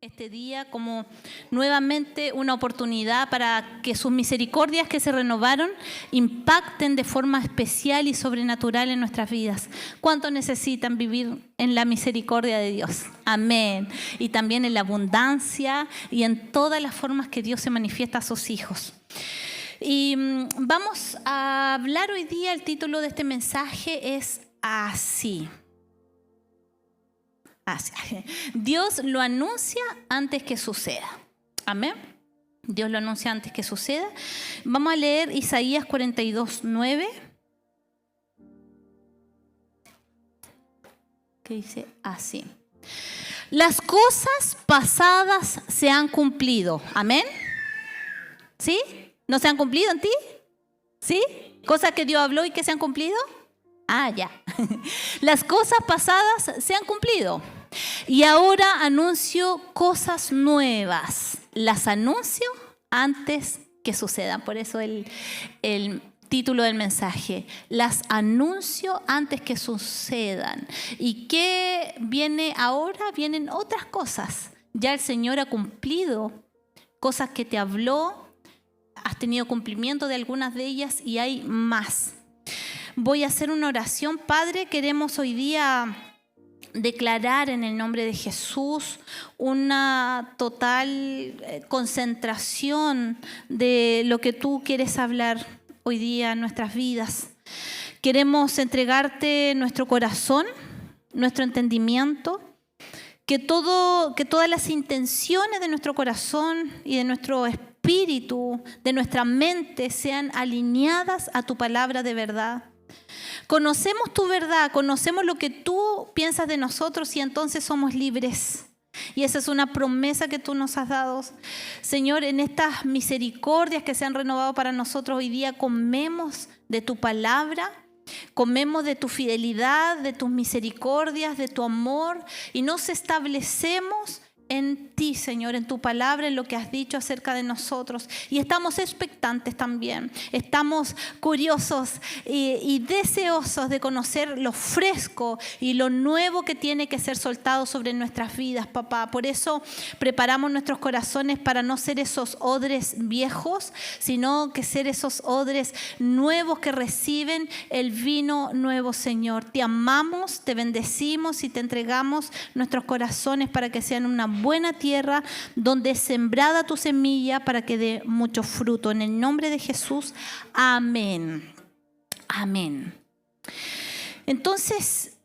Este día como nuevamente una oportunidad para que sus misericordias que se renovaron impacten de forma especial y sobrenatural en nuestras vidas. ¿Cuánto necesitan vivir en la misericordia de Dios? Amén. Y también en la abundancia y en todas las formas que Dios se manifiesta a sus hijos. Y vamos a hablar hoy día, el título de este mensaje es Así. Dios lo anuncia antes que suceda. Amén. Dios lo anuncia antes que suceda. Vamos a leer Isaías 42:9. Que dice así. Las cosas pasadas se han cumplido. Amén. ¿Sí? ¿No se han cumplido en ti? ¿Sí? ¿Cosas que Dios habló y que se han cumplido? Ah, ya. Las cosas pasadas se han cumplido. Y ahora anuncio cosas nuevas. Las anuncio antes que sucedan. Por eso el título del mensaje. Las anuncio antes que sucedan. ¿Y qué viene ahora? Vienen otras cosas. Ya el Señor ha cumplido cosas que te habló. Has tenido cumplimiento de algunas de ellas y hay más. Voy a hacer una oración. Padre, queremos hoy día declarar en el nombre de Jesús una total concentración de lo que tú quieres hablar hoy día en nuestras vidas. Queremos entregarte nuestro corazón, nuestro entendimiento, que todas las intenciones de nuestro corazón y de nuestro espíritu, de nuestra mente, sean alineadas a tu palabra de verdad. Conocemos tu verdad, conocemos lo que tú piensas de nosotros y entonces somos libres. Y esa es una promesa que tú nos has dado. Señor, en estas misericordias que se han renovado para nosotros hoy día, comemos de tu palabra, comemos de tu fidelidad, de tus misericordias, de tu amor y nos establecemos en ti, Señor, en tu palabra, en lo que has dicho acerca de nosotros. Y estamos expectantes también. Estamos curiosos y deseosos de conocer lo fresco y lo nuevo que tiene que ser soltado sobre nuestras vidas, papá. Por eso preparamos nuestros corazones para no ser esos odres viejos, sino que ser esos odres nuevos que reciben el vino nuevo, Señor. Te amamos, te bendecimos y te entregamos nuestros corazones para que sean una buena tierra donde es sembrada tu semilla para que dé mucho fruto. En el nombre de Jesús, amén. Amén. Entonces,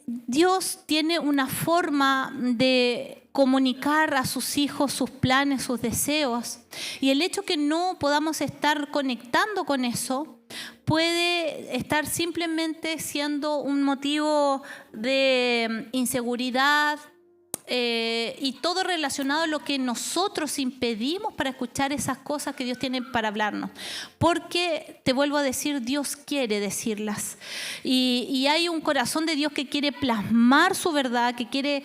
Dios tiene una forma de comunicar a sus hijos sus planes, sus deseos. Y el hecho que no podamos estar conectando con eso puede estar simplemente siendo un motivo de inseguridad, y todo relacionado a lo que nosotros impedimos para escuchar esas cosas que Dios tiene para hablarnos. Porque, te vuelvo a decir, Dios quiere decirlas. Y hay un corazón de Dios que quiere plasmar su verdad, que quiere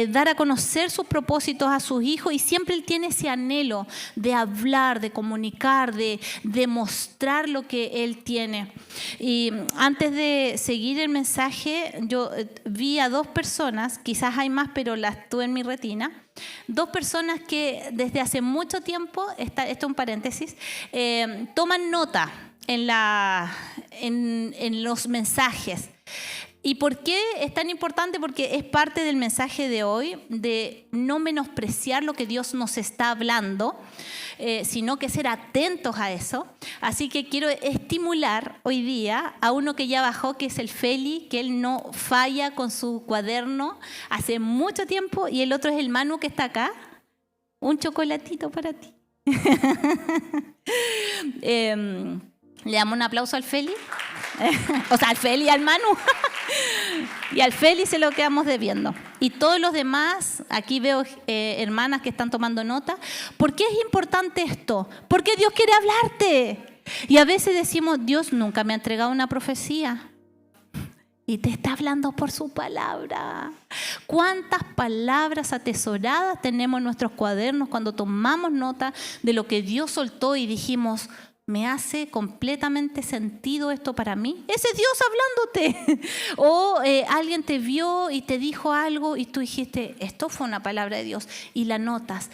dar a conocer sus propósitos a sus hijos y siempre Él tiene ese anhelo de hablar, de comunicar, de demostrar lo que Él tiene. Y antes de seguir el mensaje, yo vi a dos personas, quizás hay más, pero las tuve en mi retina, dos personas que desde hace mucho tiempo, esto es un paréntesis, toman nota en los mensajes. ¿Y por qué es tan importante? Porque es parte del mensaje de hoy, de no menospreciar lo que Dios nos está hablando, sino que ser atentos a eso. Así que quiero estimular hoy día a uno que ya bajó, que es el Feli, que él no falla con su cuaderno hace mucho tiempo, y el otro es el Manu que está acá. Un chocolatito para ti. Le damos un aplauso al Feli. O sea, al Feli y al Manu. Y al Feli se lo quedamos debiendo. Y todos los demás, aquí veo hermanas que están tomando nota. ¿Por qué es importante esto? Porque Dios quiere hablarte. Y a veces decimos, Dios nunca me ha entregado una profecía. Y te está hablando por su palabra. ¿Cuántas palabras atesoradas tenemos en nuestros cuadernos cuando tomamos nota de lo que Dios soltó y dijimos, ¿Me hace completamente sentido esto para mí? Ese es Dios hablándote. O alguien te vio y te dijo algo y tú dijiste, esto fue una palabra de Dios, y la notas.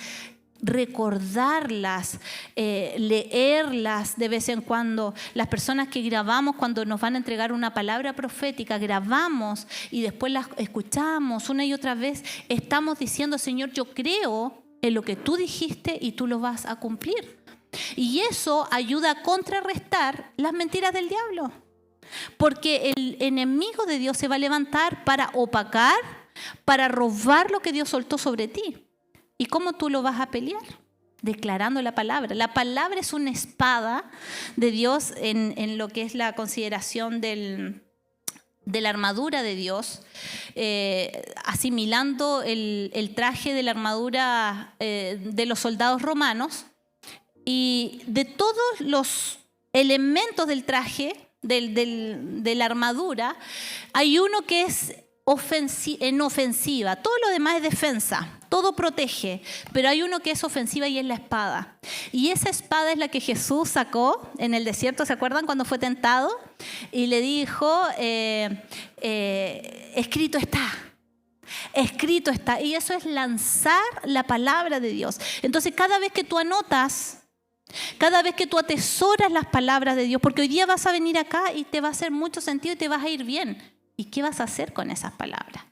Recordarlas, leerlas de vez en cuando. Las personas que grabamos cuando nos van a entregar una palabra profética, grabamos y después las escuchamos una y otra vez. Estamos diciendo, Señor, yo creo en lo que tú dijiste y tú lo vas a cumplir. Y eso ayuda a contrarrestar las mentiras del diablo. Porque el enemigo de Dios se va a levantar para opacar, para robar lo que Dios soltó sobre ti. ¿Y cómo tú lo vas a pelear? Declarando la palabra. La palabra es una espada de Dios en lo que es la consideración de la armadura de Dios, asimilando el traje de la armadura de los soldados romanos. Y de todos los elementos del traje, de la armadura, hay uno que es en ofensiva. Todo lo demás es defensa, todo protege, pero hay uno que es ofensiva y es la espada. Y esa espada es la que Jesús sacó en el desierto, ¿se acuerdan? Cuando fue tentado y le dijo, escrito está. Escrito está. Y eso es lanzar la palabra de Dios. Entonces cada vez que tú anotas, cada vez que tú atesoras las palabras de Dios, porque hoy día vas a venir acá y te va a hacer mucho sentido y te vas a ir bien. ¿Y qué vas a hacer con esas palabras?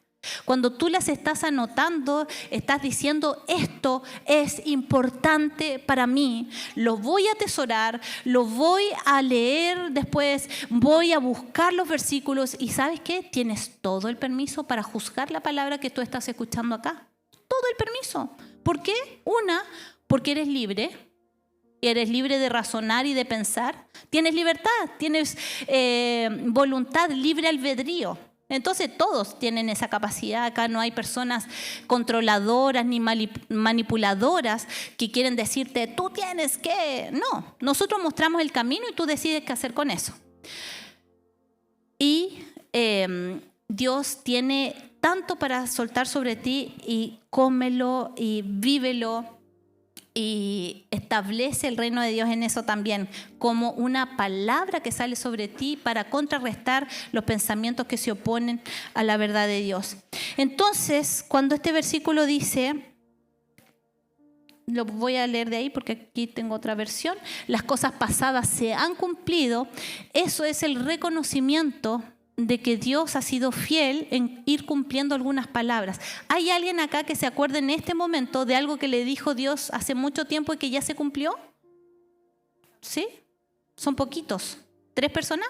Cuando tú las estás anotando, estás diciendo, esto es importante para mí, lo voy a atesorar, lo voy a leer después, voy a buscar los versículos y ¿sabes qué? Tienes todo el permiso para juzgar la palabra que tú estás escuchando acá. Todo el permiso. ¿Por qué? Porque eres libre. Eres libre de razonar y de pensar. Tienes libertad, tienes voluntad, libre albedrío. Entonces todos tienen esa capacidad. Acá no hay personas controladoras ni manipuladoras que quieren decirte, tú tienes que... No, nosotros mostramos el camino y tú decides qué hacer con eso. Y Dios tiene tanto para soltar sobre ti y cómelo y vívelo. Y establece el reino de Dios en eso también, como una palabra que sale sobre ti para contrarrestar los pensamientos que se oponen a la verdad de Dios. Entonces, cuando este versículo dice, lo voy a leer de ahí porque aquí tengo otra versión, las cosas pasadas se han cumplido, eso es el reconocimiento de que Dios ha sido fiel en ir cumpliendo algunas palabras. ¿Hay alguien acá que se acuerde en este momento de algo que le dijo Dios hace mucho tiempo y que ya se cumplió? ¿Sí? Son poquitos. ¿3 personas?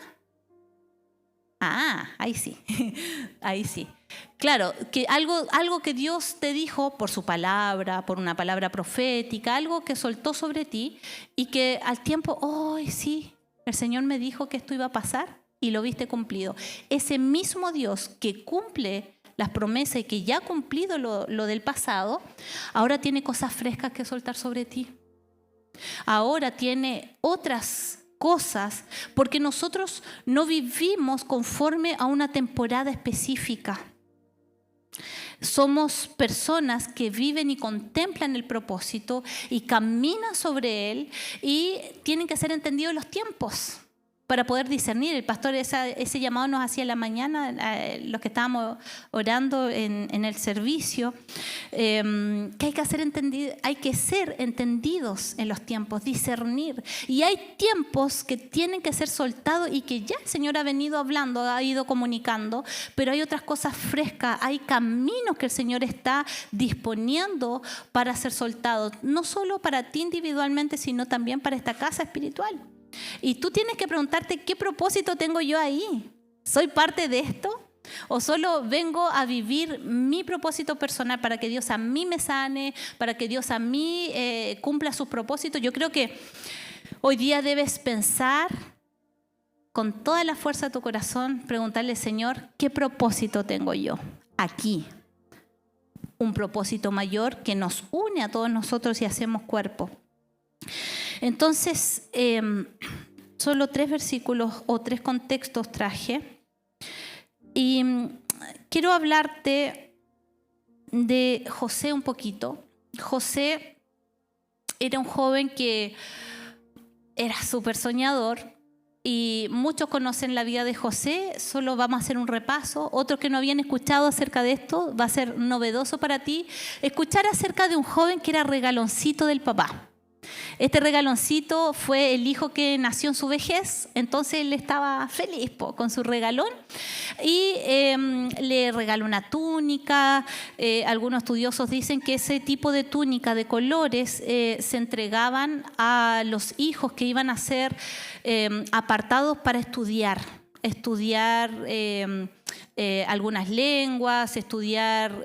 Ah, ahí sí. Ahí sí. Claro, que algo que Dios te dijo por su palabra, por una palabra profética, algo que soltó sobre ti y que al tiempo, ¡ay, sí! El Señor me dijo que esto iba a pasar. Y lo viste cumplido. Ese mismo Dios que cumple las promesas y que ya ha cumplido lo del pasado, ahora tiene cosas frescas que soltar sobre ti. Ahora tiene otras cosas, porque nosotros no vivimos conforme a una temporada específica. Somos personas que viven y contemplan el propósito y caminan sobre él y tienen que ser entendidos los tiempos. Para poder discernir. El pastor ese llamado nos hacía en la mañana, los que estábamos orando en el servicio, que hay que ser entendidos en los tiempos, discernir. Y hay tiempos que tienen que ser soltados y que ya el Señor ha venido hablando, ha ido comunicando, pero hay otras cosas frescas, hay caminos que el Señor está disponiendo para ser soltados, no solo para ti individualmente, sino también para esta casa espiritual. Y tú tienes que preguntarte, ¿qué propósito tengo yo ahí? ¿Soy parte de esto? ¿O solo vengo a vivir mi propósito personal para que Dios a mí me sane, para que Dios a mí cumpla sus propósitos? Yo creo que hoy día debes pensar con toda la fuerza de tu corazón, preguntarle, Señor, ¿qué propósito tengo yo aquí? Un propósito mayor que nos une a todos nosotros y hacemos cuerpo. Entonces, solo 3 versículos o 3 contextos traje. Y quiero hablarte de José un poquito. José era un joven que era súper soñador. Y muchos conocen la vida de José, solo vamos a hacer un repaso. Otros que no habían escuchado acerca de esto, va a ser novedoso para ti escuchar acerca de un joven que era regaloncito del papá. Este regaloncito fue el hijo que nació en su vejez, entonces él estaba feliz con su regalón y le regaló una túnica. Algunos estudiosos dicen que ese tipo de túnica de colores se entregaban a los hijos que iban a ser apartados para estudiar algunas lenguas, estudiar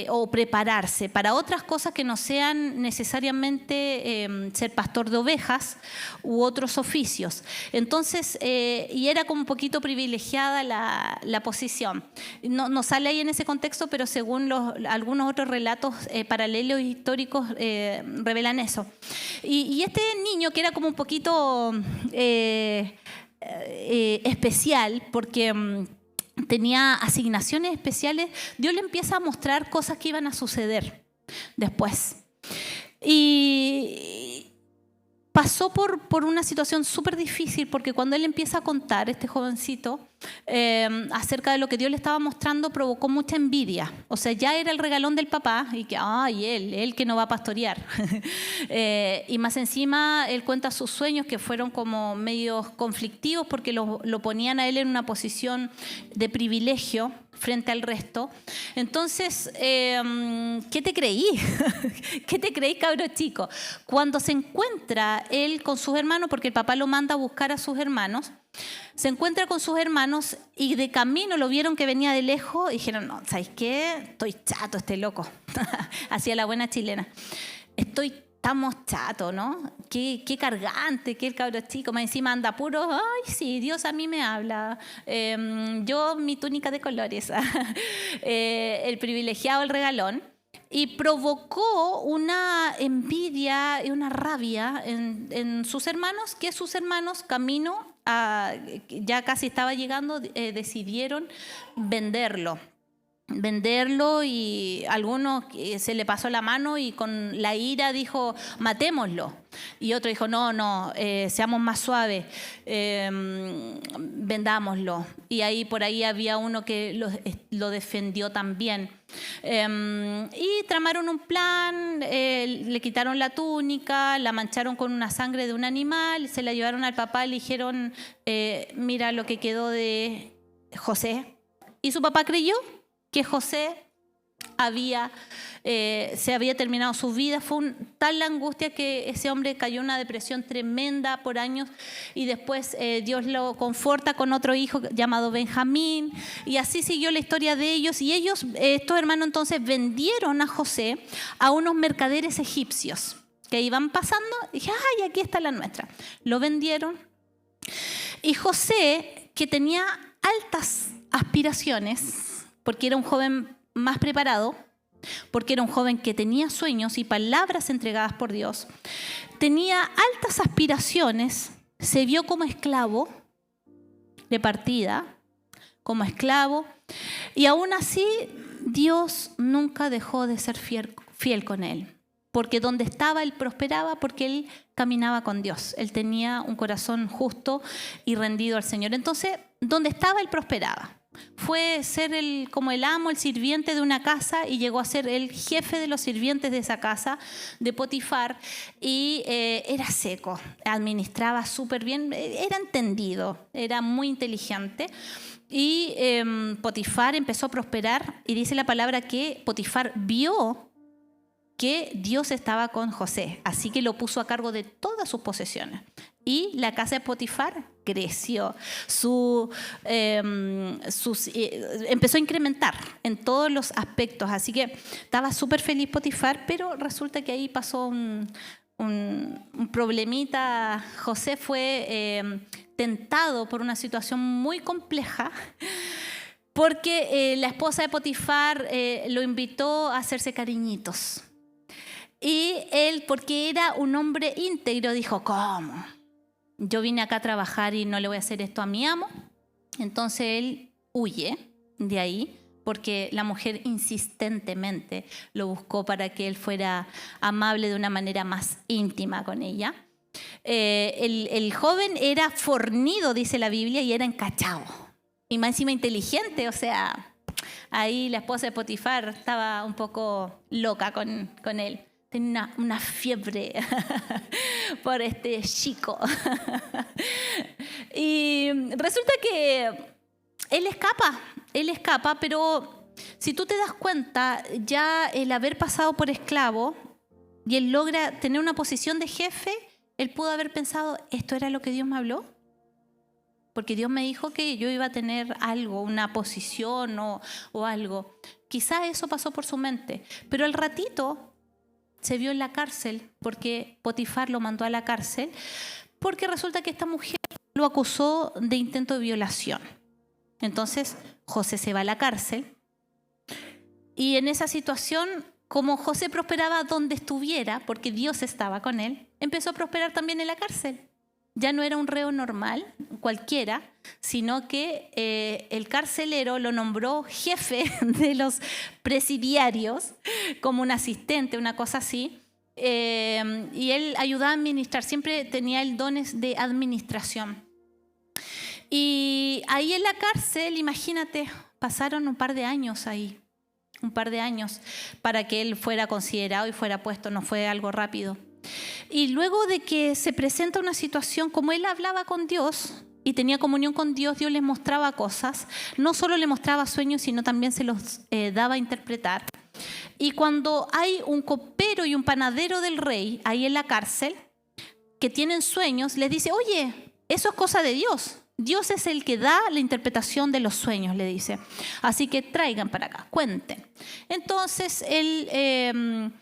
o prepararse para otras cosas que no sean necesariamente ser pastor de ovejas u otros oficios. Entonces, y era como un poquito privilegiada la posición. No sale ahí en ese contexto, pero según algunos otros relatos paralelos históricos revelan eso. Y este niño, que era como un poquito especial, porque tenía asignaciones especiales, Dios le empieza a mostrar cosas que iban a suceder después. Y pasó por una situación súper difícil, porque cuando él empieza a contar, este jovencito, acerca de lo que Dios le estaba mostrando, provocó mucha envidia. O sea, ya era el regalón del papá y que, él que no va a pastorear. Y más encima, él cuenta sus sueños que fueron como medios conflictivos porque lo ponían a él en una posición de privilegio frente al resto. Entonces, ¿qué te creí? ¿Qué te creí, cabro chico? Cuando se encuentra él con sus hermanos, porque el papá lo manda a buscar a sus hermanos, se encuentra con sus hermanos y de camino lo vieron que venía de lejos y dijeron, no, ¿sabes qué? Estoy chato este loco. Hacía la buena chilena. Estamos chatos, ¿no? Qué cargante, que el cabro chico, más encima anda puro, ay, sí, Dios a mí me habla. Yo, mi túnica de colores. El privilegiado, el regalón. Y provocó una envidia y una rabia en sus hermanos, que sus hermanos, camino ya casi estaba llegando, decidieron venderlo y algunos se le pasó la mano y con la ira dijo, matémoslo. Y otro dijo, no, seamos más suaves, vendámoslo. Y por ahí había uno que lo defendió también. Y tramaron un plan, le quitaron la túnica, la mancharon con una sangre de un animal, se la llevaron al papá y le dijeron, mira lo que quedó de José. Y su papá creyó que José se había terminado su vida. Fue tal la angustia que ese hombre cayó en una depresión tremenda por años y después Dios lo conforta con otro hijo llamado Benjamín y así siguió la historia de ellos. Y ellos, estos hermanos, entonces vendieron a José a unos mercaderes egipcios que iban pasando y dije, ¡ay, aquí está la nuestra! Lo vendieron y José, que tenía altas aspiraciones, porque era un joven más preparado, porque era un joven que tenía sueños y palabras entregadas por Dios, tenía altas aspiraciones, se vio como esclavo de partida, como esclavo, y aún así Dios nunca dejó de ser fiel con él, porque donde estaba él prosperaba, porque él caminaba con Dios, él tenía un corazón justo y rendido al Señor. Entonces, donde estaba él prosperaba. Fue ser como el amo, el sirviente de una casa y llegó a ser el jefe de los sirvientes de esa casa, de Potifar, y era seco, administraba súper bien, era entendido, era muy inteligente. Y Potifar empezó a prosperar y dice la palabra que Potifar vio que Dios estaba con José, así que lo puso a cargo de todas sus posesiones. Y la casa de Potifar creció, empezó a incrementar en todos los aspectos, así que estaba súper feliz Potifar, pero resulta que ahí pasó un problemita. José fue tentado por una situación muy compleja, porque la esposa de Potifar lo invitó a hacerse cariñitos. Y él, porque era un hombre íntegro, dijo, ¿cómo? Yo vine acá a trabajar y no le voy a hacer esto a mi amo. Entonces él huye de ahí porque la mujer insistentemente lo buscó para que él fuera amable de una manera más íntima con ella. El joven era fornido, dice la Biblia, y era encachado. Y más encima inteligente, o sea, ahí la esposa de Potifar estaba un poco loca con él. Tenía una fiebre por este chico. Y resulta que él escapa, pero si tú te das cuenta, ya el haber pasado por esclavo y él logra tener una posición de jefe, él pudo haber pensado, ¿esto era lo que Dios me habló? Porque Dios me dijo que yo iba a tener algo, una posición o algo. Quizás eso pasó por su mente, pero al ratito se vio en la cárcel porque Potifar lo mandó a la cárcel porque resulta que esta mujer lo acusó de intento de violación. Entonces José se va a la cárcel y en esa situación, como José prosperaba donde estuviera, porque Dios estaba con él, empezó a prosperar también en la cárcel. Ya no era un reo normal, cualquiera, sino que el carcelero lo nombró jefe de los presidiarios, como un asistente, una cosa así. Y él ayudaba a administrar, siempre tenía el dones de administración. Y ahí en la cárcel, imagínate, pasaron un par de años ahí. Un par de años para que él fuera considerado y fuera puesto, no fue algo rápido. Y luego de que se presenta una situación, como él hablaba con Dios y tenía comunión con Dios, Dios les mostraba cosas, no solo le mostraba sueños, sino también se los daba a interpretar. Y cuando hay un copero y un panadero del rey ahí en la cárcel, que tienen sueños, les dice, oye, eso es cosa de Dios. Dios es el que da la interpretación de los sueños, le dice. Así que traigan para acá, cuenten. Entonces el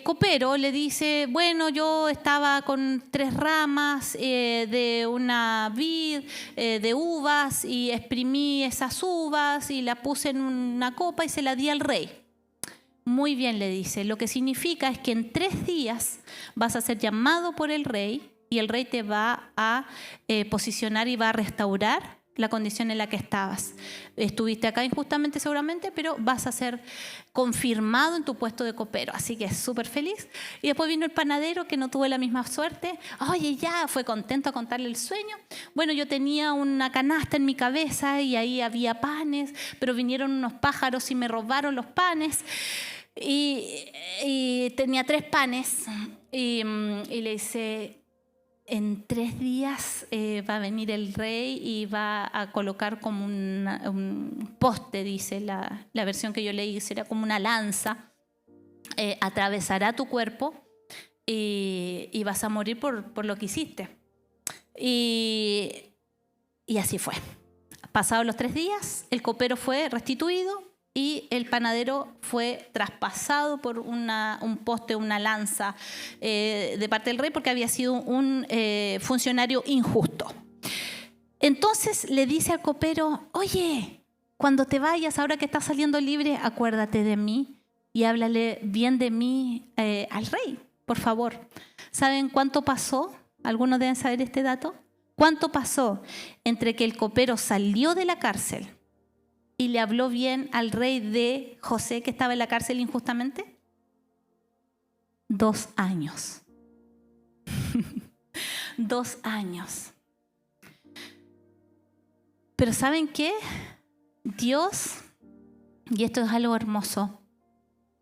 copero le dice, bueno, yo estaba con 3 ramas de una vid de uvas y exprimí esas uvas y la puse en una copa y se la di al rey. Muy bien, le dice, lo que significa es que en 3 días vas a ser llamado por el rey y el rey te va a posicionar y va a restaurar la condición en la que estabas. Estuviste acá injustamente seguramente, pero vas a ser confirmado en tu puesto de copero. Así que es súper feliz. Y después vino el panadero que no tuvo la misma suerte. Oye, ya fue contento a contarle el sueño. Bueno, yo tenía una canasta en mi cabeza y ahí había panes, pero vinieron unos pájaros y me robaron los panes. Y tenía 3 panes y le dice, en 3 días va a venir el rey y va a colocar como un poste, dice la versión que yo leí, será como una lanza, atravesará tu cuerpo y vas a morir por lo que hiciste. Y así fue. Pasados los 3 días, el copero fue restituido y el panadero fue traspasado por un poste, una lanza de parte del rey porque había sido un funcionario injusto. Entonces le dice al copero, oye, cuando te vayas, ahora que estás saliendo libre, acuérdate de mí y háblale bien de mí al rey, por favor. ¿Saben cuánto pasó? ¿Algunos deben saber este dato? ¿Cuánto pasó entre que el copero salió de la cárcel y le habló bien al rey de José, que estaba en la cárcel injustamente? 2 años. 2 años. Pero ¿saben qué? Dios, y esto es algo hermoso,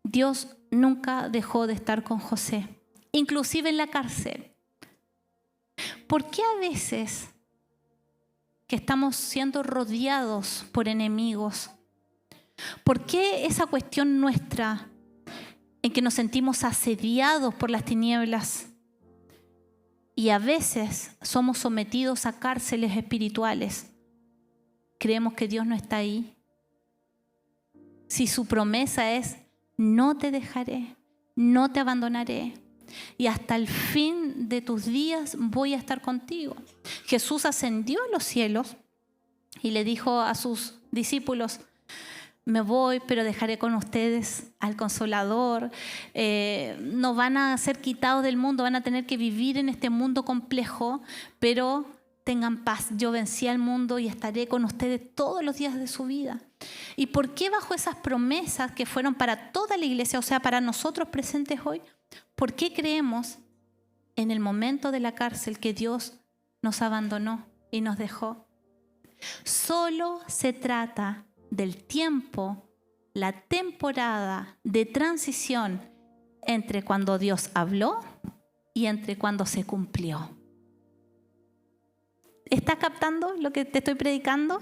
Dios nunca dejó de estar con José, inclusive en la cárcel. ¿Por qué a veces que estamos siendo rodeados por enemigos? ¿Por qué esa cuestión nuestra en que nos sentimos asediados por las tinieblas y a veces somos sometidos a cárceles espirituales? ¿Creemos que Dios no está ahí? Si su promesa es, no te dejaré, no te abandonaré, y hasta el fin de tus días voy a estar contigo. Jesús ascendió a los cielos y le dijo a sus discípulos, me voy, pero dejaré con ustedes al Consolador. No van a ser quitados del mundo, van a tener que vivir en este mundo complejo, pero tengan paz. Yo vencí al mundo y estaré con ustedes todos los días de su vida. ¿Y por qué bajo esas promesas que fueron para toda la iglesia, o sea, para nosotros presentes hoy, por qué creemos en el momento de la cárcel que Dios nos abandonó y nos dejó. Solo se trata del tiempo, la temporada de transición entre cuando Dios habló y entre cuando se cumplió. ¿Estás captando lo que te estoy predicando?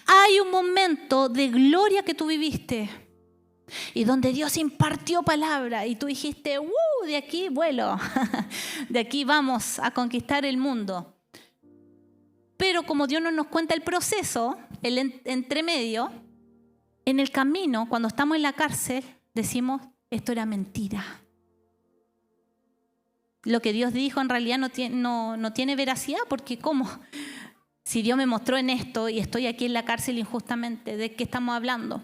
Hay un momento de gloria que tú viviste y donde Dios impartió palabra y tú dijiste, de aquí vuelo, de aquí vamos a conquistar el mundo. Pero como Dios no nos cuenta el proceso, el entremedio, en el camino, cuando estamos en la cárcel, decimos, esto era mentira. Lo que Dios dijo en realidad no tiene veracidad, porque ¿cómo? Si Dios me mostró en esto y estoy aquí en la cárcel injustamente, ¿de qué estamos hablando?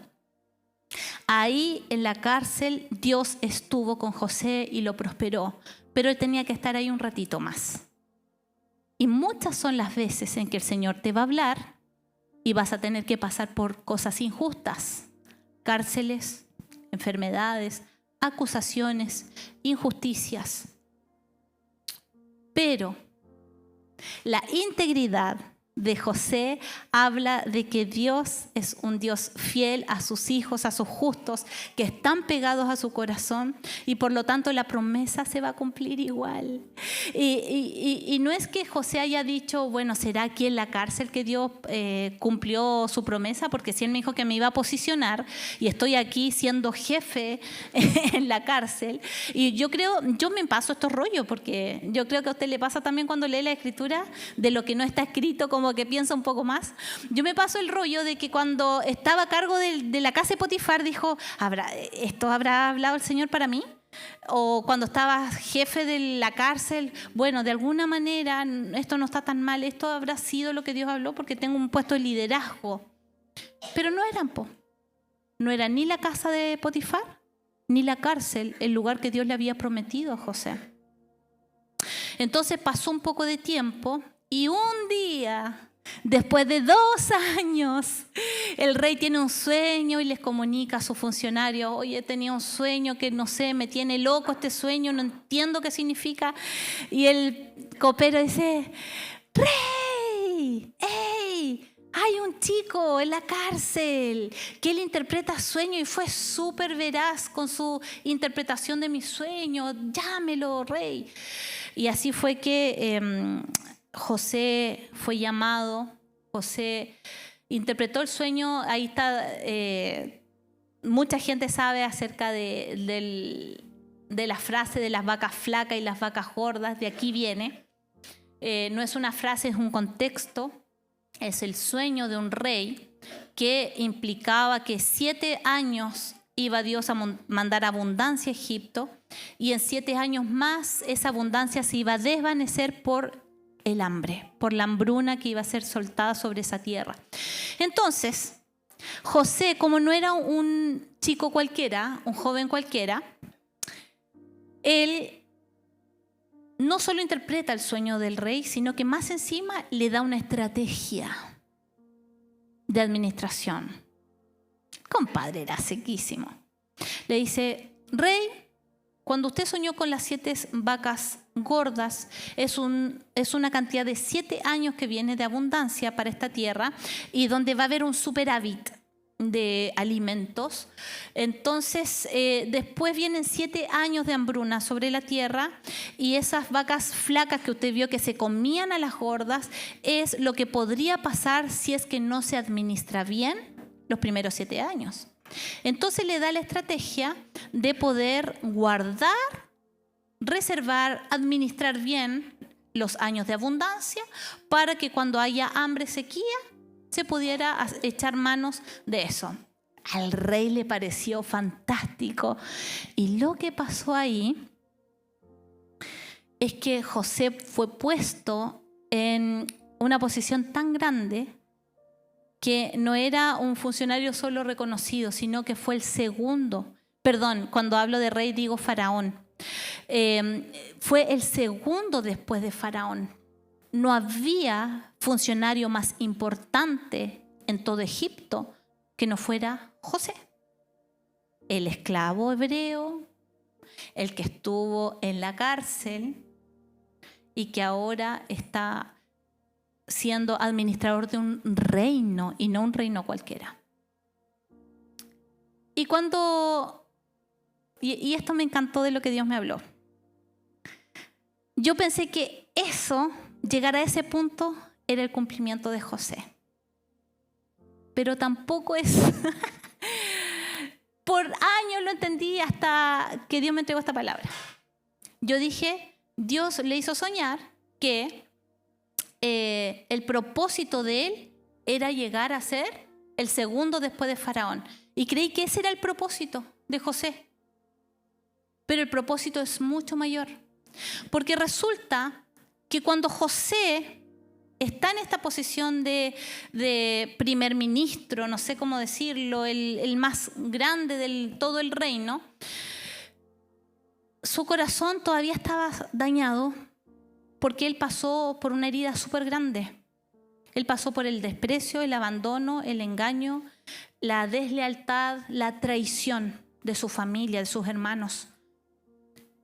Ahí en la cárcel Dios estuvo con José y lo prosperó, pero él tenía que estar ahí un ratito más. Y muchas son las veces en que el Señor te va a hablar y vas a tener que pasar por cosas injustas, cárceles, enfermedades, acusaciones, injusticias. Pero la integridad de José habla de que Dios es un Dios fiel a sus hijos, a sus justos, que están pegados a su corazón y por lo tanto la promesa se va a cumplir igual. Y no es que José haya dicho, bueno, será aquí en la cárcel que Dios cumplió su promesa, porque si él me dijo que me iba a posicionar y estoy aquí siendo jefe en la cárcel, y yo me paso estos rollos, porque yo creo que a usted le pasa también cuando lee la escritura, de lo que no está escrito, como que piensa un poco más. Yo me paso el rollo de que cuando estaba a cargo de la casa de Potifar dijo, ¿esto habrá hablado el Señor para mí? O cuando estaba jefe de la cárcel, bueno, de alguna manera esto no está tan mal, esto habrá sido lo que Dios habló porque tengo un puesto de liderazgo. Pero no era ni la casa de Potifar ni la cárcel el lugar que Dios le había prometido a José. Entonces pasó un poco de tiempo y un día, después de 2 años, el rey tiene un sueño y les comunica a sus funcionarios, oye, tenía un sueño que no sé, me tiene loco este sueño, no entiendo qué significa. Y el copero dice, ¡Rey! ¡Ey! Hay un chico en la cárcel que él interpreta sueños y fue súper veraz con su interpretación de mi sueño. Llámelo, rey. Y así fue que José fue llamado. José interpretó el sueño. Ahí está. Mucha gente sabe acerca de la frase de las vacas flacas y las vacas gordas. De aquí viene. No es una frase, es un contexto. Es el sueño de un rey que implicaba que 7 años iba Dios a mandar abundancia a Egipto y en 7 años más esa abundancia se iba a desvanecer por el hambre, por la hambruna que iba a ser soltada sobre esa tierra. Entonces, José, como no era un chico cualquiera, un joven cualquiera, él no solo interpreta el sueño del rey, sino que más encima le da una estrategia de administración. Compadre, era sequísimo. Le dice, rey, cuando usted soñó con las 7 vacas gordas, es una cantidad de 7 años que viene de abundancia para esta tierra y donde va a haber un superávit de alimentos. Entonces después vienen 7 años de hambruna sobre la tierra y esas vacas flacas que usted vio que se comían a las gordas es lo que podría pasar si es que no se administra bien los primeros 7 años. Entonces le da la estrategia de poder guardar, reservar, administrar bien los años de abundancia para que cuando haya hambre, sequía, se pudiera echar manos de eso. Al rey le pareció fantástico. Y lo que pasó ahí es que José fue puesto en una posición tan grande que no era un funcionario solo reconocido, sino que fue el segundo. Perdón, cuando hablo de rey digo faraón. Fue el segundo después de faraón. No había funcionario más importante en todo Egipto que no fuera José. El esclavo hebreo, el que estuvo en la cárcel y que ahora está siendo administrador de un reino y no un reino cualquiera. Y esto me encantó de lo que Dios me habló. Yo pensé que eso, llegar a ese punto, era el cumplimiento de José. Pero tampoco es... Por años lo entendí hasta que Dios me entregó esta palabra. Yo dije, Dios le hizo soñar que el propósito de él era llegar a ser el segundo después de Faraón. Y creí que ese era el propósito de José. Pero el propósito es mucho mayor. Porque resulta que cuando José está en esta posición de primer ministro, no sé cómo decirlo, el más grande de todo el reino, su corazón todavía estaba dañado porque él pasó por una herida súper grande. Él pasó por el desprecio, el abandono, el engaño, la deslealtad, la traición de su familia, de sus hermanos.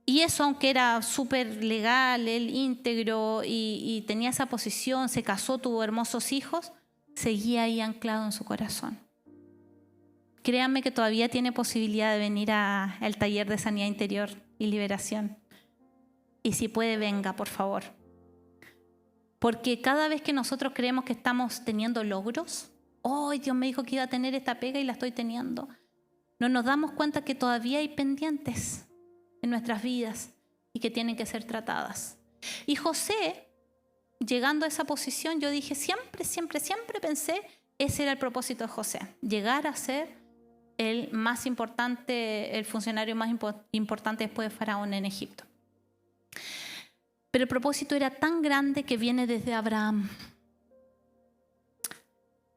Y eso, aunque era súper legal, él íntegro y tenía esa posición, se casó, tuvo hermosos hijos, seguía ahí anclado en su corazón. Créanme que todavía tiene posibilidad de venir al taller de sanidad interior y liberación. Y si puede, venga, por favor. Porque cada vez que nosotros creemos que estamos teniendo logros, ¡ay, Dios me dijo que iba a tener esta pega y la estoy teniendo! No nos damos cuenta que todavía hay pendientes en nuestras vidas y que tienen que ser tratadas. Y José, llegando a esa posición, yo dije, siempre pensé, ese era el propósito de José, llegar a ser el más importante, el funcionario más importante después de Faraón en Egipto. Pero el propósito era tan grande que viene desde Abraham.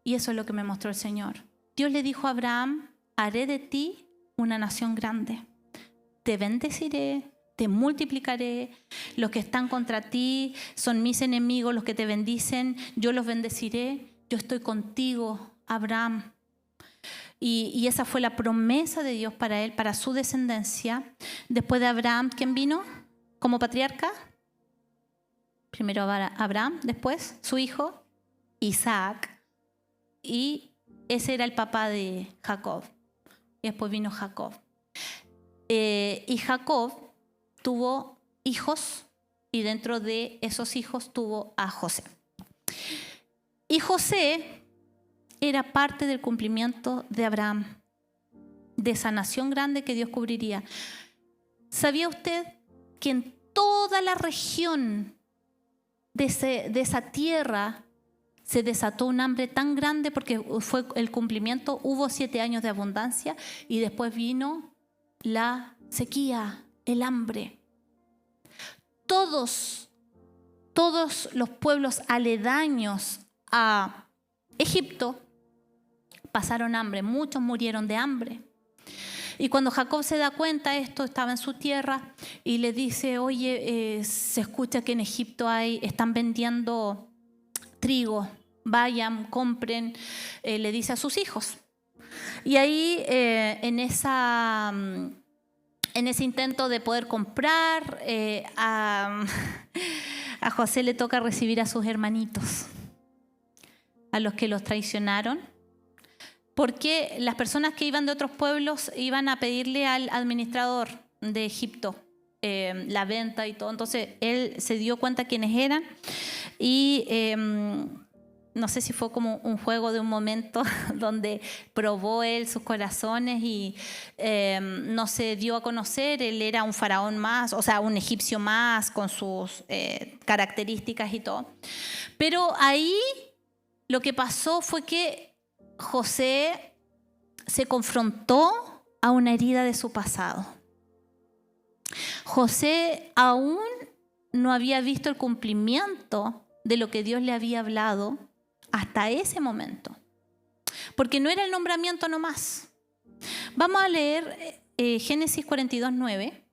Y eso es lo que me mostró el Señor. Dios le dijo a Abraham, haré de ti una nación grande. Te bendeciré, te multiplicaré. Los que están contra ti son mis enemigos, los que te bendicen, yo los bendeciré. Yo estoy contigo, Abraham. Y esa fue la promesa de Dios para él, para su descendencia. Después de Abraham, ¿quién vino como patriarca? Primero Abraham, después su hijo Isaac. Y ese era el papá de Jacob. Y después vino Jacob. Y Jacob tuvo hijos y dentro de esos hijos tuvo a José. Y José era parte del cumplimiento de Abraham, de esa nación grande que Dios cubriría. ¿Sabía usted que en toda la región de esa tierra se desató un hambre tan grande porque fue el cumplimiento? Hubo 7 años de abundancia y después vino la sequía, el hambre. Todos los pueblos aledaños a Egipto pasaron hambre, muchos murieron de hambre. Y cuando Jacob se da cuenta de esto, estaba en su tierra y le dice, oye, se escucha que en Egipto están vendiendo trigo, vayan, compren, le dice a sus hijos. Y ahí en ese intento de poder comprar, a José le toca recibir a sus hermanitos, a los que los traicionaron, porque las personas que iban de otros pueblos iban a pedirle al administrador de Egipto la venta y todo. Entonces él se dio cuenta quiénes eran y no sé si fue como un juego de un momento donde probó él sus corazones y no se dio a conocer. Él era un faraón más, o sea, un egipcio más con sus características y todo. Pero ahí lo que pasó fue que José se confrontó a una herida de su pasado. José aún no había visto el cumplimiento de lo que Dios le había hablado hasta ese momento, porque no era el nombramiento nomás. Vamos a leer Génesis 42:9,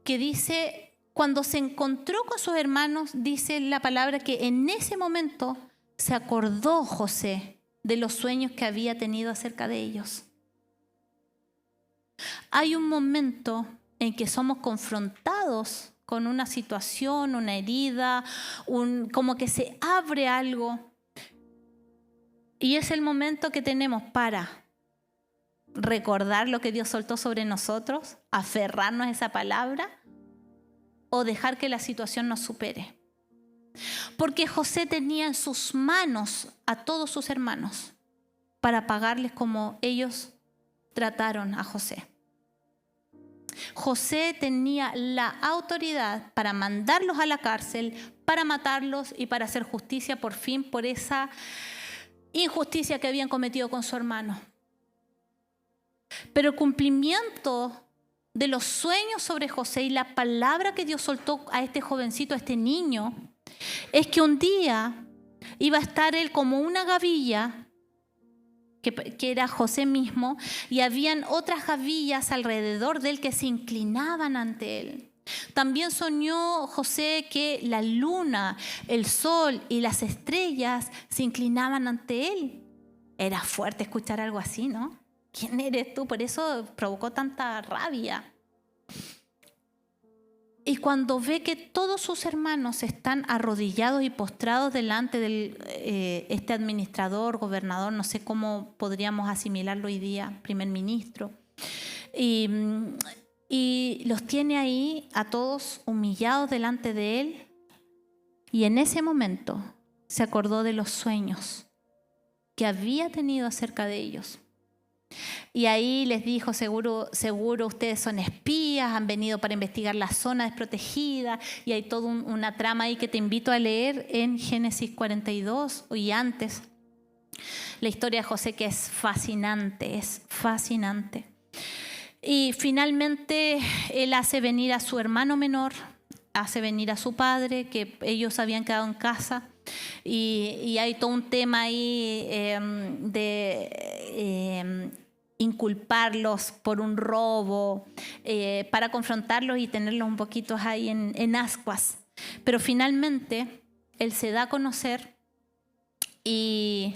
que dice, cuando se encontró con sus hermanos, dice la palabra que en ese momento se acordó José de los sueños que había tenido acerca de ellos. hay un momento en que somos confrontados con una situación, una herida, como que se abre algo. Y es el momento que tenemos para recordar lo que Dios soltó sobre nosotros, aferrarnos a esa palabra o dejar que la situación nos supere. Porque José tenía en sus manos a todos sus hermanos para pagarles como ellos trataron a José. José tenía la autoridad para mandarlos a la cárcel, para matarlos y para hacer justicia por fin por esa injusticia que habían cometido con su hermano. Pero el cumplimiento de los sueños sobre José y la palabra que Dios soltó a este jovencito, a este niño, es que un día iba a estar él como una gavilla, que era José mismo, y habían otras gavillas alrededor de él que se inclinaban ante él. También soñó José que la luna, el sol y las estrellas se inclinaban ante él. Era fuerte escuchar algo así, ¿no? ¿Quién eres tú? Por eso provocó tanta rabia. Y cuando ve que todos sus hermanos están arrodillados y postrados delante de este administrador, gobernador, no sé cómo podríamos asimilarlo hoy día, primer ministro, y los tiene ahí a todos humillados delante de él, y en ese momento se acordó de los sueños que había tenido acerca de ellos. Y ahí les dijo, seguro ustedes son espías, han venido para investigar la zona desprotegida, y hay toda una trama ahí que te invito a leer en Génesis 42 y antes. La historia de José, que es fascinante, Y finalmente él hace venir a su hermano menor, hace venir a su padre, que ellos habían quedado en casa, y hay todo un tema ahí de inculparlos por un robo, para confrontarlos y tenerlos un poquito ahí en ascuas. Pero finalmente él se da a conocer y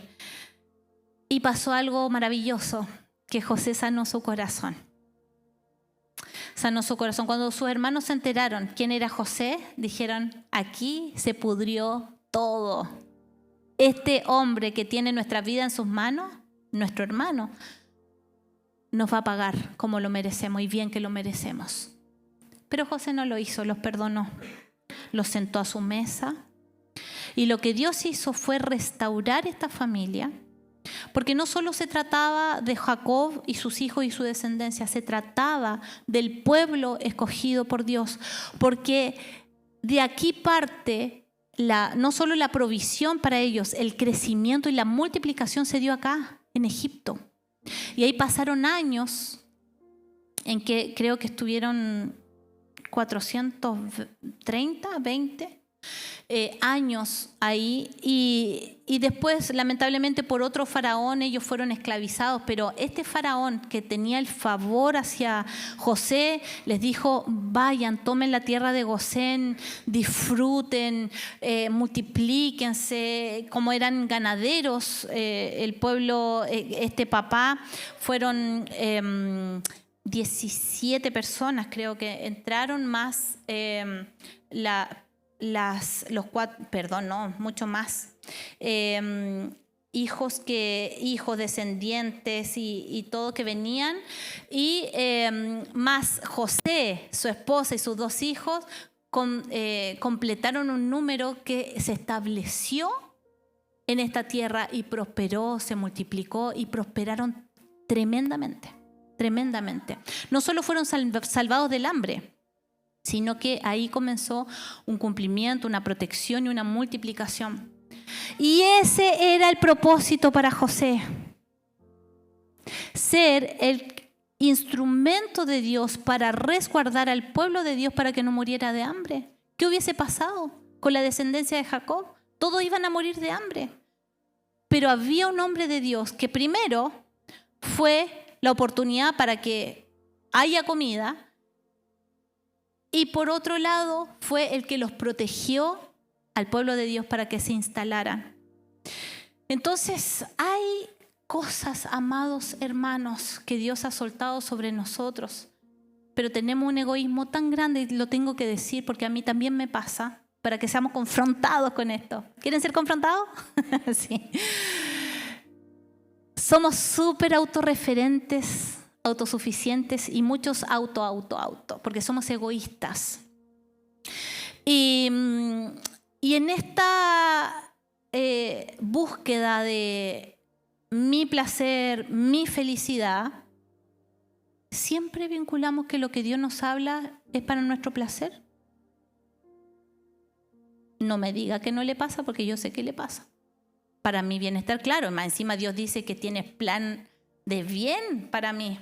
pasó algo maravilloso, que José sanó su corazón. Sanó su corazón. Cuando sus hermanos se enteraron quién era José, dijeron, aquí se pudrió todo. Este hombre que tiene nuestra vida en sus manos, nuestro hermano, nos va a pagar como lo merecemos, y bien que lo merecemos. Pero José no lo hizo, los perdonó, los sentó a su mesa, y lo que Dios hizo fue restaurar esta familia, porque no solo se trataba de Jacob y sus hijos y su descendencia, se trataba del pueblo escogido por Dios, porque de aquí parte no solo la provisión para ellos, el crecimiento y la multiplicación se dio acá, en Egipto. Y ahí pasaron años en que creo que estuvieron 20 años ahí, y después lamentablemente por otro faraón ellos fueron esclavizados, pero este faraón que tenía el favor hacia José les dijo, vayan, tomen la tierra de Gosén, disfruten, multiplíquense. Como eran ganaderos, el pueblo, este papá, fueron 17 personas creo que entraron, más mucho más, hijos descendientes y todo que venían, y más José, su esposa y sus 2 hijos, completaron un número que se estableció en esta tierra y prosperó, se multiplicó y prosperaron tremendamente. No solo fueron salvados del hambre, sino que ahí comenzó un cumplimiento, una protección y una multiplicación. Y ese era el propósito para José: ser el instrumento de Dios para resguardar al pueblo de Dios para que no muriera de hambre. ¿Qué hubiese pasado con la descendencia de Jacob? Todos iban a morir de hambre. Pero había un hombre de Dios que primero fue la oportunidad para que haya comida, y por otro lado fue el que los protegió al pueblo de Dios para que se instalaran. Entonces hay cosas, amados hermanos, que Dios ha soltado sobre nosotros, pero tenemos un egoísmo tan grande, y lo tengo que decir porque a mí también me pasa, para que seamos confrontados con esto. ¿Quieren ser confrontados? Sí. Somos súper autorreferentes, autosuficientes y muchos auto, porque somos egoístas. Y en esta búsqueda de mi placer, mi felicidad, siempre vinculamos que lo que Dios nos habla es para nuestro placer. No me diga que no le pasa, porque yo sé que le pasa. Para mi bienestar, claro. Más encima Dios dice que tiene plan de bien para mí.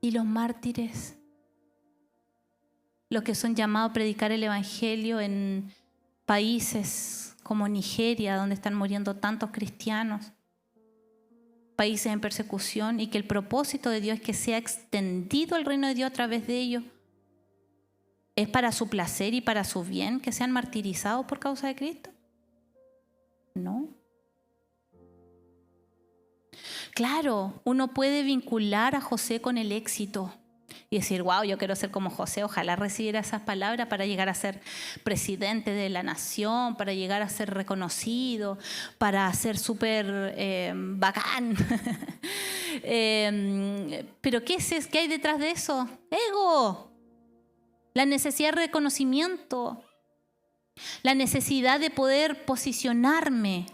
Y los mártires, los que son llamados a predicar el evangelio en países como Nigeria, donde están muriendo tantos cristianos, países en persecución, y que el propósito de Dios es que sea extendido el reino de Dios a través de ellos. ¿Es para su placer y para su bien que sean martirizados por causa de Cristo? No. Claro, uno puede vincular a José con el éxito y decir, wow, yo quiero ser como José, ojalá recibiera esas palabras para llegar a ser presidente de la nación, para llegar a ser reconocido, para ser súper bacán. Pero ¿qué hay detrás de eso? Ego. La necesidad de reconocimiento, la necesidad de poder posicionarme.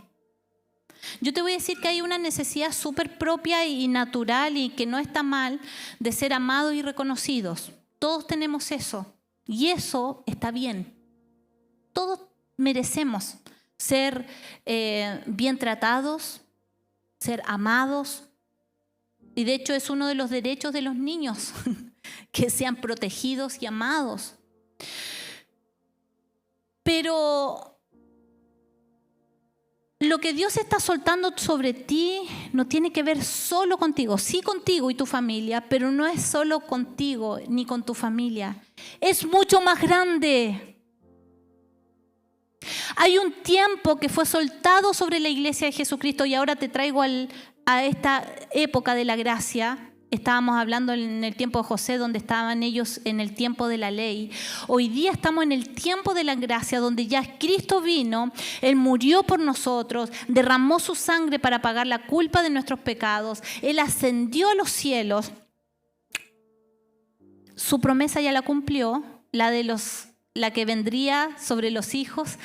Yo te voy a decir que hay una necesidad súper propia y natural y que no está mal de ser amados y reconocidos. Todos tenemos eso y eso está bien. Todos merecemos ser bien tratados, ser amados, y de hecho es uno de los derechos de los niños que sean protegidos y amados. Pero lo que Dios está soltando sobre ti no tiene que ver solo contigo. Sí, contigo y tu familia, pero no es solo contigo ni con tu familia. Es mucho más grande. Hay un tiempo que fue soltado sobre la iglesia de Jesucristo, y ahora te traigo a esta época de la gracia. Estábamos hablando en el tiempo de José, donde estaban ellos en el tiempo de la ley. Hoy día estamos en el tiempo de la gracia, donde ya Cristo vino, Él murió por nosotros, derramó su sangre para pagar la culpa de nuestros pecados. Él ascendió a los cielos. Su promesa ya la cumplió, la que vendría sobre los hijos,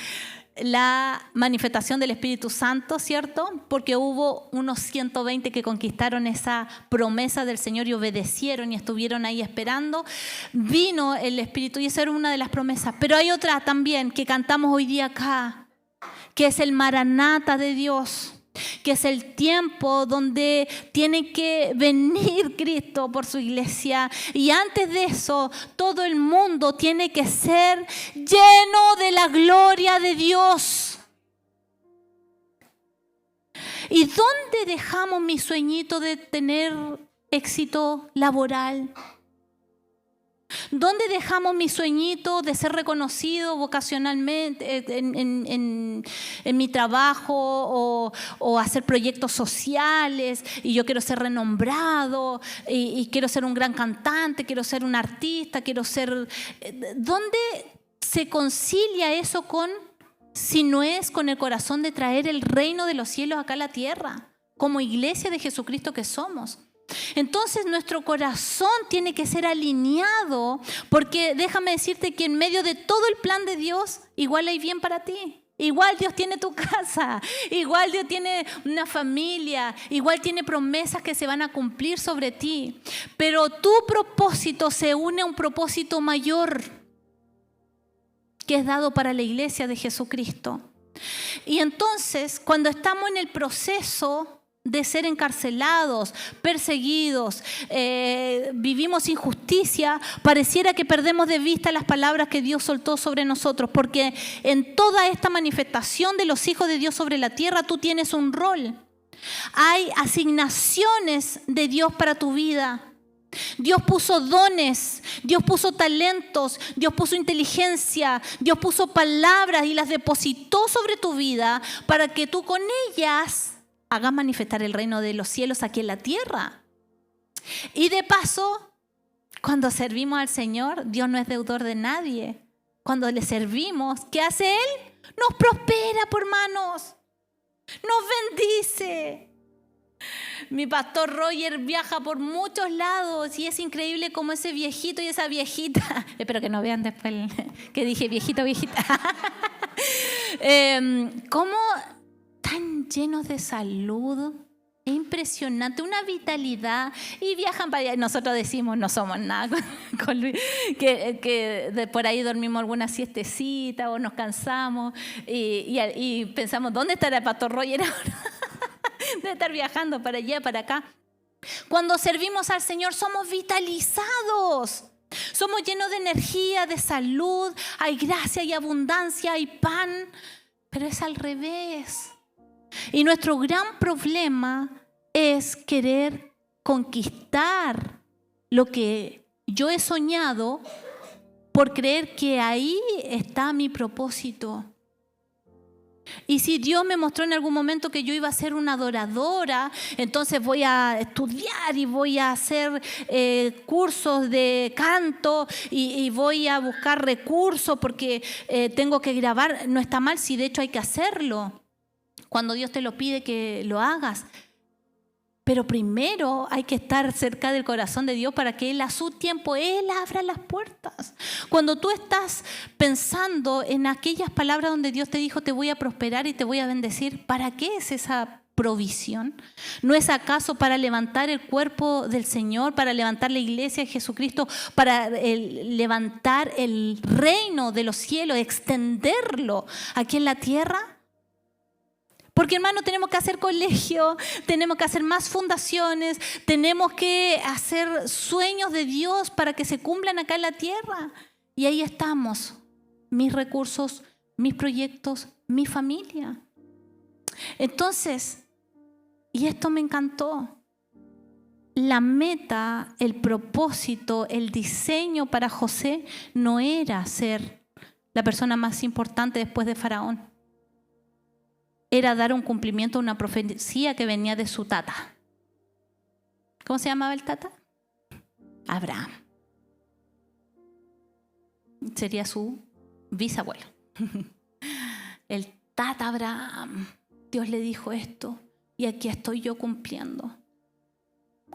la manifestación del Espíritu Santo, ¿cierto? Porque hubo unos 120 que conquistaron esa promesa del Señor y obedecieron y estuvieron ahí esperando. Vino el Espíritu y esa era una de las promesas. Pero hay otra también que cantamos hoy día acá, que es el Maranata de Dios, que es el tiempo donde tiene que venir Cristo por su iglesia, y antes de eso todo el mundo tiene que ser lleno de la gloria de Dios. ¿Y dónde dejamos mi sueñito de tener éxito laboral? ¿Dónde dejamos mi sueñito de ser reconocido vocacionalmente en mi trabajo o hacer proyectos sociales? Y yo quiero ser renombrado y quiero ser un gran cantante, quiero ser un artista, quiero ser... ¿Dónde se concilia eso si no es con el corazón de traer el reino de los cielos acá a la tierra, como iglesia de Jesucristo que somos? Entonces nuestro corazón tiene que ser alineado, porque déjame decirte que en medio de todo el plan de Dios, igual hay bien para ti. Igual Dios tiene tu casa, igual Dios tiene una familia, igual tiene promesas que se van a cumplir sobre ti. Pero tu propósito se une a un propósito mayor que es dado para la iglesia de Jesucristo. Y entonces, cuando estamos en el proceso de ser encarcelados, perseguidos, vivimos injusticia, pareciera que perdemos de vista las palabras que Dios soltó sobre nosotros, porque en toda esta manifestación de los hijos de Dios sobre la tierra tú tienes un rol. Hay asignaciones de Dios para tu vida. Dios puso dones, Dios puso talentos, Dios puso inteligencia, Dios puso palabras y las depositó sobre tu vida para que tú con ellas hagas manifestar el reino de los cielos aquí en la tierra. Y de paso, cuando servimos al Señor, Dios no es deudor de nadie. Cuando le servimos, ¿qué hace Él? Nos prospera, por hermanos. Nos bendice. Mi pastor Roger viaja por muchos lados y es increíble como ese viejito y esa viejita, espero que no vean después que dije viejito, viejita, cómo tan llenos de salud. Es impresionante, una vitalidad, y viajan para allá. Nosotros decimos, no somos nada con Luis, que por ahí dormimos alguna siestecita o nos cansamos y pensamos, ¿dónde estará el pastor Roger ahora? Debe estar viajando para allá, para acá. Cuando servimos al Señor somos vitalizados, somos llenos de energía, de salud, hay gracia y abundancia, hay pan, pero es al revés. Y nuestro gran problema es querer conquistar lo que yo he soñado por creer que ahí está mi propósito. Y si Dios me mostró en algún momento que yo iba a ser una adoradora, entonces voy a estudiar y voy a hacer cursos de canto y voy a buscar recursos porque tengo que grabar. No está mal si de hecho hay que hacerlo. Cuando Dios te lo pide que lo hagas. Pero primero hay que estar cerca del corazón de Dios para que Él a su tiempo, Él abra las puertas. Cuando tú estás pensando en aquellas palabras donde Dios te dijo te voy a prosperar y te voy a bendecir, ¿para qué es esa provisión? ¿No es acaso para levantar el cuerpo del Señor, para levantar la iglesia de Jesucristo, para levantar el reino de los cielos, extenderlo aquí en la tierra? Porque, hermano, tenemos que hacer colegio, tenemos que hacer más fundaciones, tenemos que hacer sueños de Dios para que se cumplan acá en la tierra. Y ahí estamos, mis recursos, mis proyectos, mi familia. Entonces, y esto me encantó, la meta, el propósito, el diseño para José no era ser la persona más importante después de Faraón. Era dar un cumplimiento a una profecía que venía de su tata. ¿Cómo se llamaba el tata? Abraham. Sería su bisabuelo. El tata Abraham. Dios le dijo esto y aquí estoy yo cumpliendo.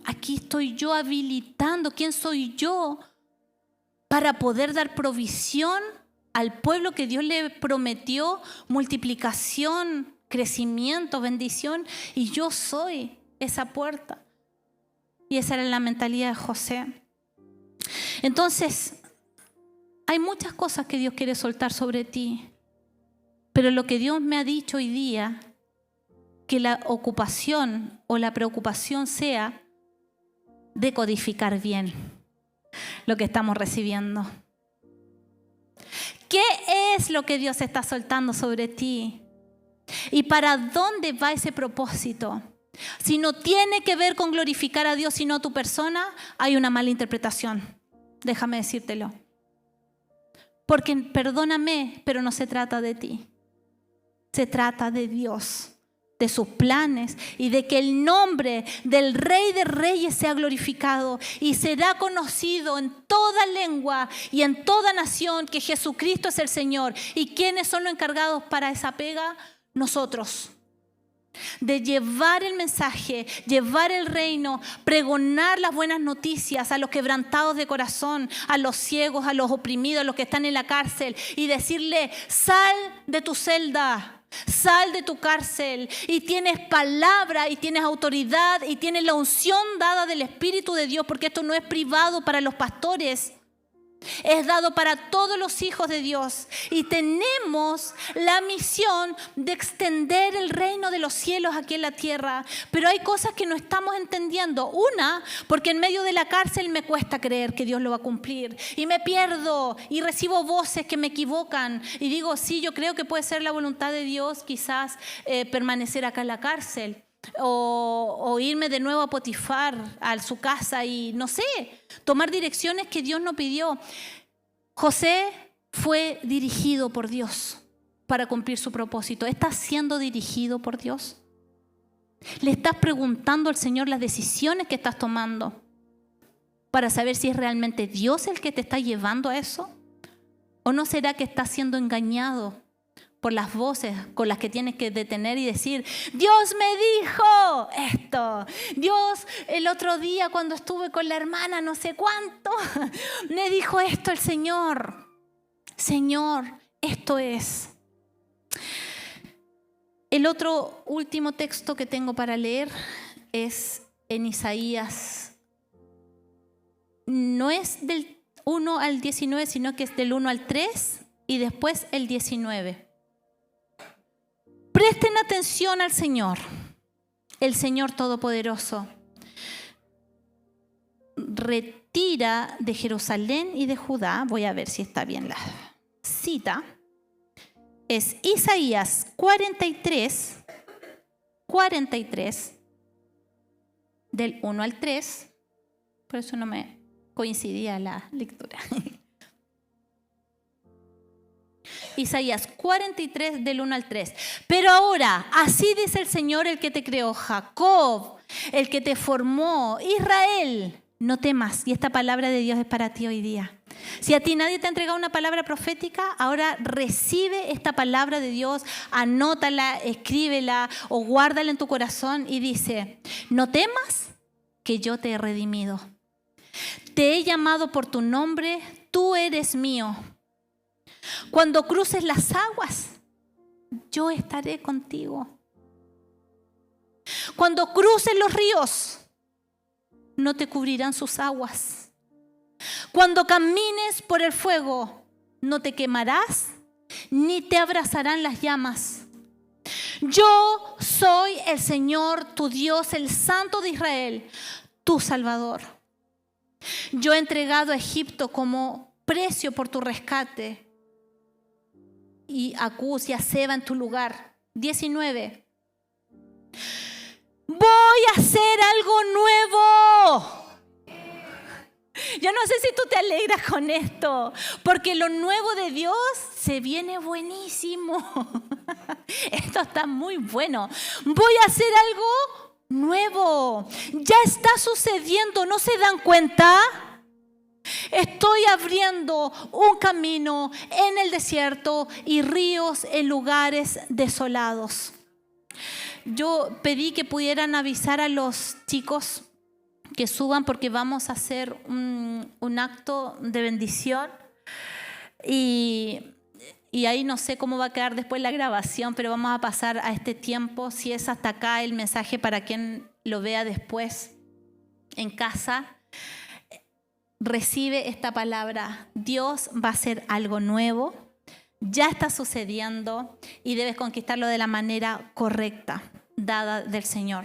Aquí estoy yo habilitando. ¿Quién soy yo para poder dar provisión al pueblo que Dios le prometió? Multiplicación, crecimiento, bendición, y yo soy esa puerta. Y esa era la mentalidad de José. Entonces, hay muchas cosas que Dios quiere soltar sobre ti, pero lo que Dios me ha dicho hoy día, que la ocupación o la preocupación sea decodificar bien lo que estamos recibiendo. ¿Qué es lo que Dios está soltando sobre ti? ¿Y para dónde va ese propósito? Si no tiene que ver con glorificar a Dios, sino a tu persona, hay una mala interpretación. Déjame decírtelo. Porque, perdóname, pero no se trata de ti. Se trata de Dios, de sus planes y de que el nombre del Rey de Reyes sea glorificado y será conocido en toda lengua y en toda nación que Jesucristo es el Señor. ¿Y quiénes son los encargados para esa pega? Nosotros. De llevar el mensaje, llevar el reino, pregonar las buenas noticias a los quebrantados de corazón, a los ciegos, a los oprimidos, a los que están en la cárcel y decirle, sal de tu celda, sal de tu cárcel y tienes palabra y tienes autoridad y tienes la unción dada del Espíritu de Dios, porque esto no es privado para los pastores. Es dado para todos los hijos de Dios y tenemos la misión de extender el reino de los cielos aquí en la tierra. Pero hay cosas que no estamos entendiendo. Una, porque en medio de la cárcel me cuesta creer que Dios lo va a cumplir y me pierdo y recibo voces que me equivocan y digo, sí, yo creo que puede ser la voluntad de Dios quizás permanecer acá en la cárcel. O irme de nuevo a Potifar, a su casa y no sé, tomar direcciones que Dios no pidió. José fue dirigido por Dios para cumplir su propósito. ¿Estás siendo dirigido por Dios? ¿Le estás preguntando al Señor las decisiones que estás tomando? para saber si es realmente Dios el que te está llevando a eso? ¿O no será que estás siendo engañado por las voces con las que tienes que detener y decir, Dios me dijo esto, Dios el otro día cuando estuve con la hermana no sé cuánto, me dijo esto el Señor? Señor, esto es. El otro último texto que tengo para leer es en Isaías. No es del 1 al 19, sino que es del 1 al 3 y después el 19. Presten atención al Señor, el Señor Todopoderoso. Retira de Jerusalén y de Judá, voy a ver si está bien la cita, es Isaías 43, del 1 al 3, por eso no me coincidía la lectura. Isaías 43 del 1 al 3. Pero ahora, así dice el Señor, el que te creó, Jacob, el que te formó, Israel, no temas. Y esta palabra de Dios es para ti hoy día. Si a ti nadie te ha entregado una palabra profética, ahora recibe esta palabra de Dios, anótala, escríbela o guárdala en tu corazón y dice, no temas que yo te he redimido. Te he llamado por tu nombre, tú eres mío. Cuando cruces las aguas, yo estaré contigo. Cuando cruces los ríos, no te cubrirán sus aguas. Cuando camines por el fuego, no te quemarás, ni te abrazarán las llamas. Yo soy el Señor, tu Dios, el Santo de Israel, tu Salvador. Yo he entregado a Egipto como precio por tu rescate y a Cus y a Seba en tu lugar. 19. Voy a hacer algo nuevo. Yo no sé si tú te alegras con esto, porque lo nuevo de Dios se viene buenísimo. Esto está muy bueno. Voy a hacer algo nuevo. Ya está sucediendo, ¿no se dan cuenta? Estoy abriendo un camino en el desierto y ríos en lugares desolados. Yo pedí que pudieran avisar a los chicos que suban porque vamos a hacer un acto de bendición y ahí no sé cómo va a quedar después la grabación, pero vamos a pasar a este tiempo, si es hasta acá el mensaje para quien lo vea después en casa. Recibe esta palabra. Dios va a hacer algo nuevo, ya está sucediendo y debes conquistarlo de la manera correcta, dada del Señor.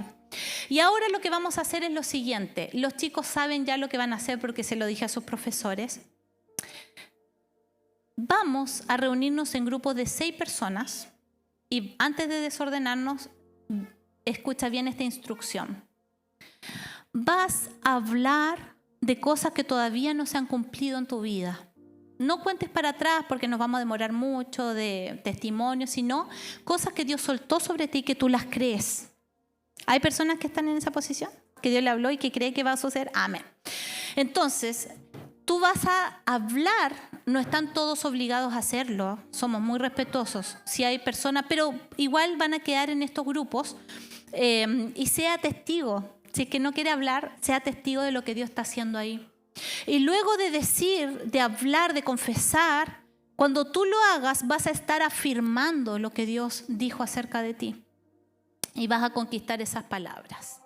Y ahora lo que vamos a hacer es lo siguiente. Los chicos saben ya lo que van a hacer porque se lo dije a sus profesores. Vamos a reunirnos en grupos de 6 personas y antes de desordenarnos, escucha bien esta instrucción. Vas a hablar de cosas que todavía no se han cumplido en tu vida. No cuentes para atrás porque nos vamos a demorar mucho de testimonios, sino cosas que Dios soltó sobre ti que tú las crees. ¿Hay personas que están en esa posición? Que Dios le habló y que cree que va a suceder. Amén. Entonces, tú vas a hablar, no están todos obligados a hacerlo, somos muy respetuosos. Si hay personas, pero igual van a quedar en estos grupos y sea testigo. Si es que no quiere hablar, sea testigo de lo que Dios está haciendo ahí. Y luego de decir, de hablar, de confesar, cuando tú lo hagas, vas a estar afirmando lo que Dios dijo acerca de ti. Y vas a conquistar esas palabras.